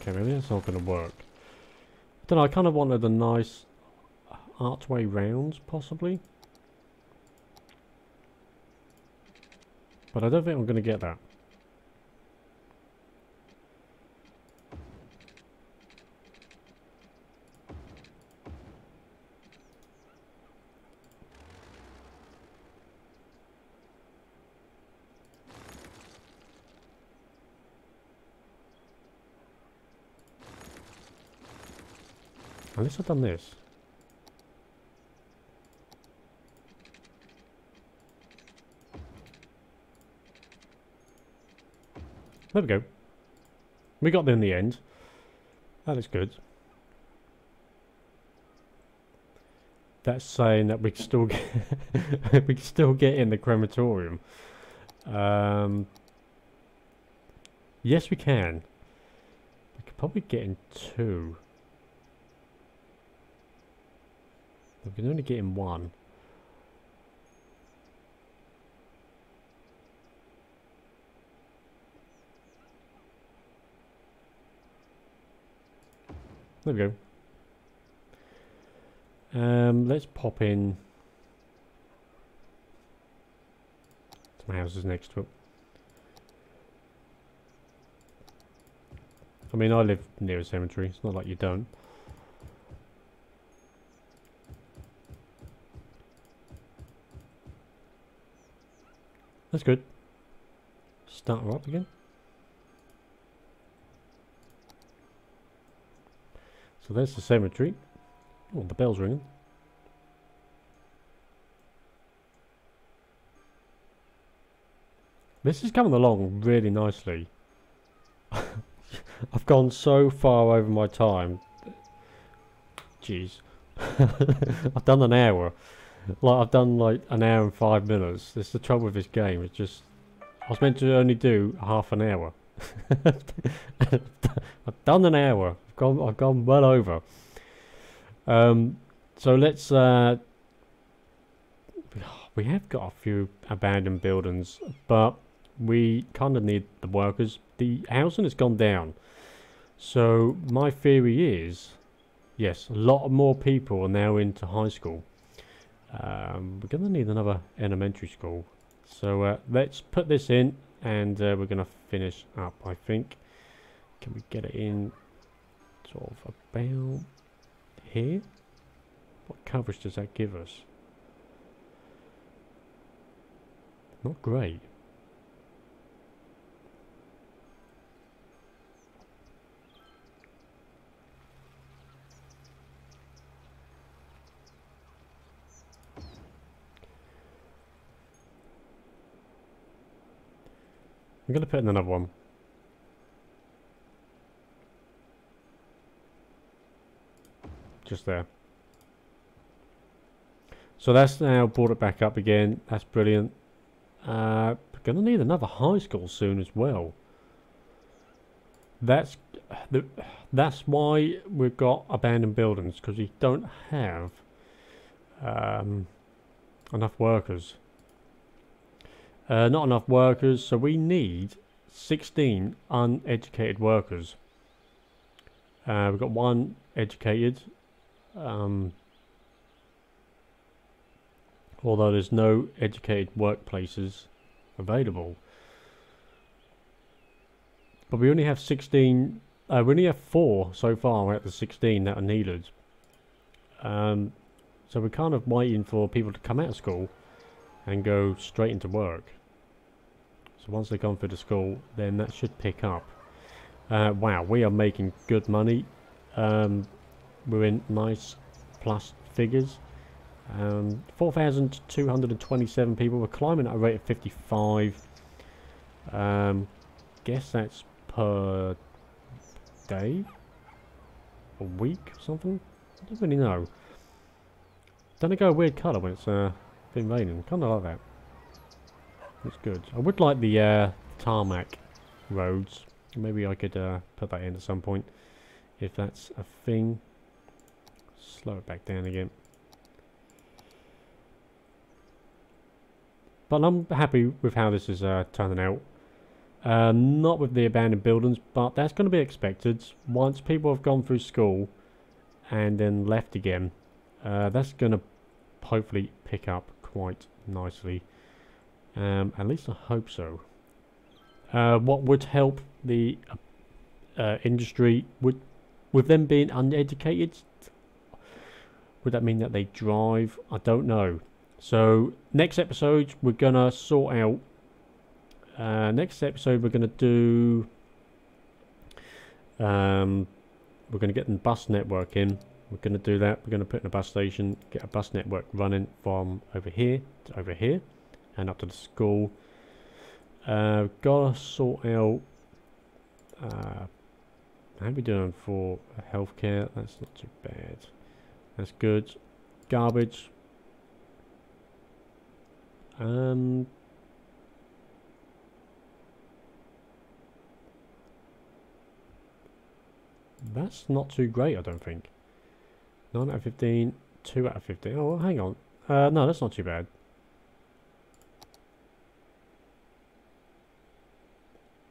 Okay, maybe that's not gonna work. Don't know, I kind of wanted a nice archway round, possibly. But I don't think I'm going to get that. Unless I've done this. There we go. We got there in the end. That is good. That's saying that we can still get we can still get in the crematorium. Yes, we can. We could probably get in 2. We can only get in 1. There we go. Let's pop in some houses next to it. I mean, I live near a cemetery. It's not like you don't. That's good. Start her up again. So there's the cemetery. Oh, the bell's ringing. This is coming along really nicely. I've gone so far over my time. Jeez. I've done an hour. Like, I've done like an hour and 5 minutes. That's the trouble with this game. It's just... I was meant to only do half an hour. I've done an hour. I've gone well over. So let's... we have got a few abandoned buildings, but we kind of need the workers. The housing has gone down. So my theory is, yes, a lot more people are now into high school. We're going to need another elementary school. So let's put this in, and we're going to finish up, I think. Can we get it in sort of about here? What coverage does that give us? Not great. I'm going to put in another one. Just there. So that's now brought it back up again. That's brilliant. We're going to need another high school soon as well. That's why we've got abandoned buildings, because we don't have enough workers. Not enough workers, so we need 16 uneducated workers. We've got 1 educated, although there's no educated workplaces available. But we only have 16, we only have 4 so far out of the 16 that are needed. So we're kind of waiting for people to come out of school and go straight into work. So once they've gone through the school, then that should pick up. Wow, we are making good money. We're in nice plus figures. 4,227 people. We're climbing at a rate of 55. Guess that's per day? A week or something? I don't really know. Don't it go a weird colour when it's been raining? Kind of like that. That's good. I would like the tarmac roads. Maybe I could put that in at some point, if that's a thing. Slow it back down again. But I'm happy with how this is turning out. Not with the abandoned buildings, but that's going to be expected. Once people have gone through school and then left again. That's going to hopefully pick up quite nicely. At least I hope so. What would help the industry with them being uneducated? Would that mean that they drive? I don't know. So next episode we're gonna sort out. Next episode we're gonna do. We're gonna get the bus network in. We're gonna do that. We're gonna put in a bus station, get a bus network running from over here to over here, and up to the school. Gotta sort out. How are we doing for healthcare? That's not too bad. That's good. Garbage. That's not too great, I don't think. 9 out of 15, 2 out of 15. Oh, well, hang on. No, that's not too bad.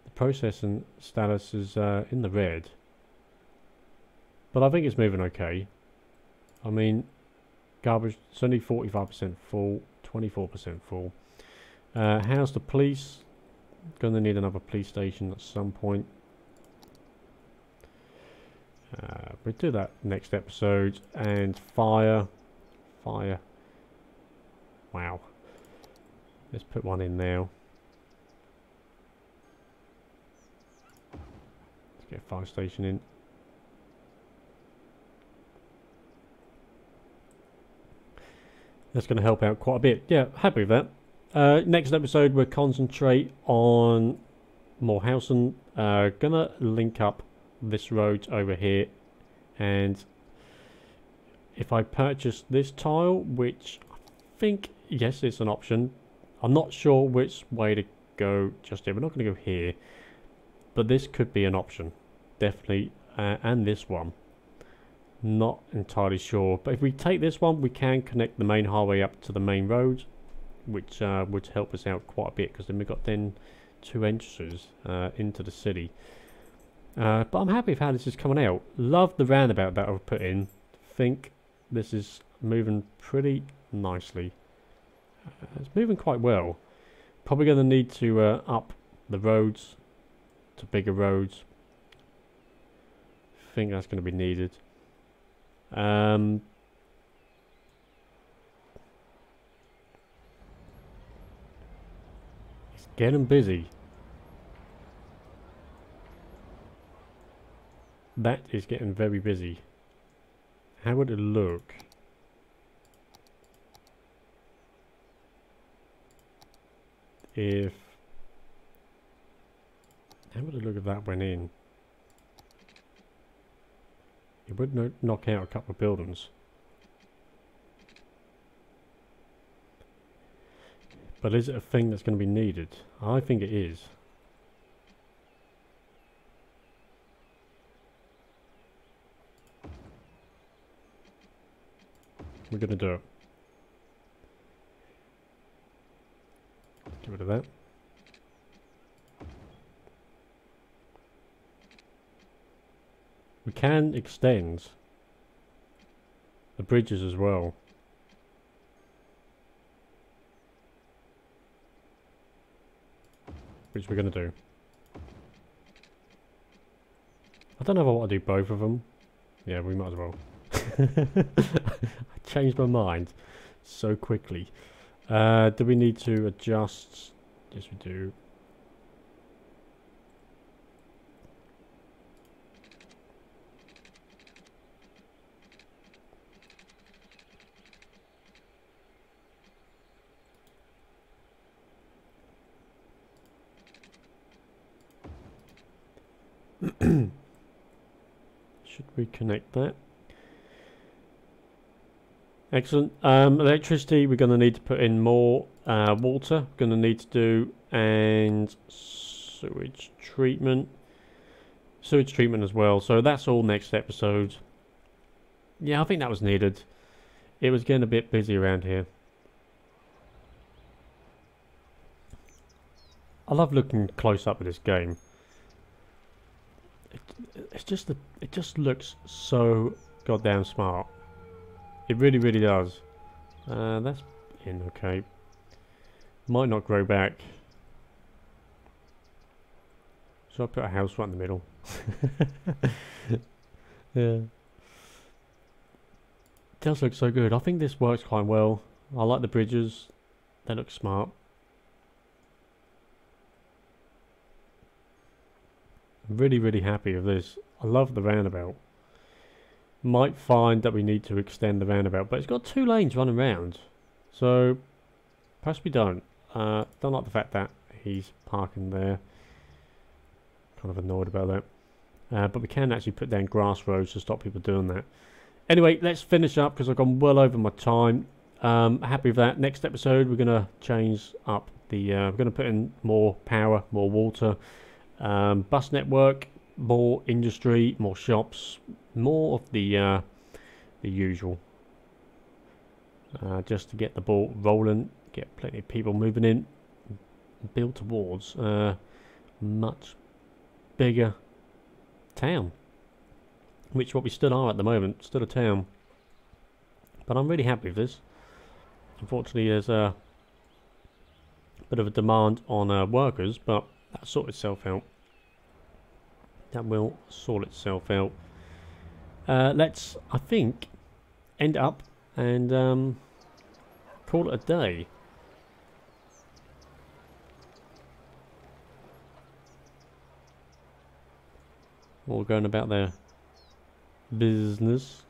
The processing status is in the red. But I think it's moving okay. I mean, garbage, it's only 45% full, 24% full. How's the police? Gonna need another police station at some point. We'll do that next episode. And fire. Wow. Let's put one in now. Let's get a fire station in. That's going to help out quite a bit. Yeah, happy with that. Next episode, we'll concentrate on more housing. Gonna link up this road over here, and if I purchase this tile, which I think, yes, it's an option. I'm not sure which way to go just yet. We're not going to go here, but this could be an option, definitely, and this one. Not entirely sure, but if we take this one, we can connect the main highway up to the main road, which would help us out quite a bit, because then we've got then 2 entrances into the city. But I'm happy with how this is coming out. Love the roundabout that I've put in. Think this is moving pretty nicely. It's moving quite well. Probably going to need to up the roads to bigger roads. Think that's going to be needed. It's getting busy. That is getting very busy. How would it look? How would it look if that went in? It would knock out a couple of buildings. But is it a thing that's going to be needed? I think it is. We're going to do it. Get rid of that. We can extend the bridges as well. Which we're going to do. I don't know if I want to do both of them. Yeah, we might as well. I changed my mind so quickly. Do we need to adjust? Yes, we do. Should we connect that? Excellent. Electricity, we're going to need to put in more. Water, going to need to do, and sewage treatment. Sewage treatment as well. So that's all next episode. Yeah, I think that was needed. It was getting a bit busy around here. I love looking close up at this game. It just looks so goddamn smart. It really, really does. That's in okay. Might not grow back. So I put a house right in the middle. Yeah. It does look so good. I think this works quite well. I like the bridges. They look smart. I'm really, really happy with this. I love the roundabout. Might find that we need to extend the roundabout, but it's got 2 lanes running round. So perhaps we don't. Don't like the fact that he's parking there. Kind of annoyed about that. But we can actually put down grass roads to stop people doing that. Anyway, let's finish up because I've gone well over my time. Happy with that. Next episode, we're going to change up the... we're going to put in more power, more water, bus network, more industry, more shops, more of the usual. Just to get the ball rolling, get plenty of people moving in, build towards much bigger town, which what we still are at the moment, still a town. But I'm really happy with this. Unfortunately, there's a bit of a demand on workers, but that'll sort itself out. That will sort itself out. Let's, I think, end up and call it a day. All going about their business.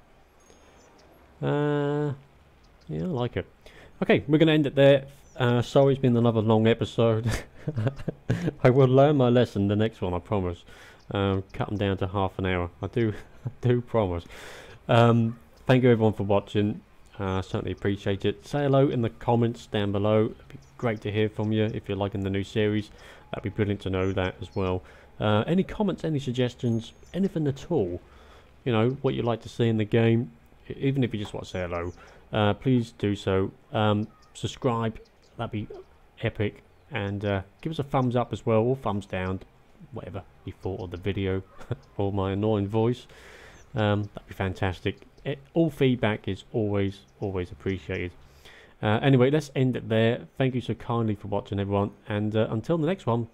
Yeah, I like it. Okay, we're going to end it there. Sorry it's been another long episode. I will learn my lesson the next one, I promise. Cut them down to half an hour. I do promise. Thank you everyone for watching. Certainly appreciate it. Say hello in the comments down below. It'd be great to hear from you if you're liking the new series. That'd be brilliant to know that as well. Any comments, any suggestions, anything at all, you know, what you'd like to see in the game, even if you just want to say hello, please do so. Subscribe, that'd be epic, and give us a thumbs up as well, or thumbs down, whatever you thought of the video or my annoying voice. That'd be fantastic. All feedback is always appreciated. Anyway, let's end it there. Thank you so kindly for watching, everyone, and until the next one,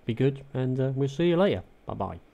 be good, and we'll see you later. Bye bye.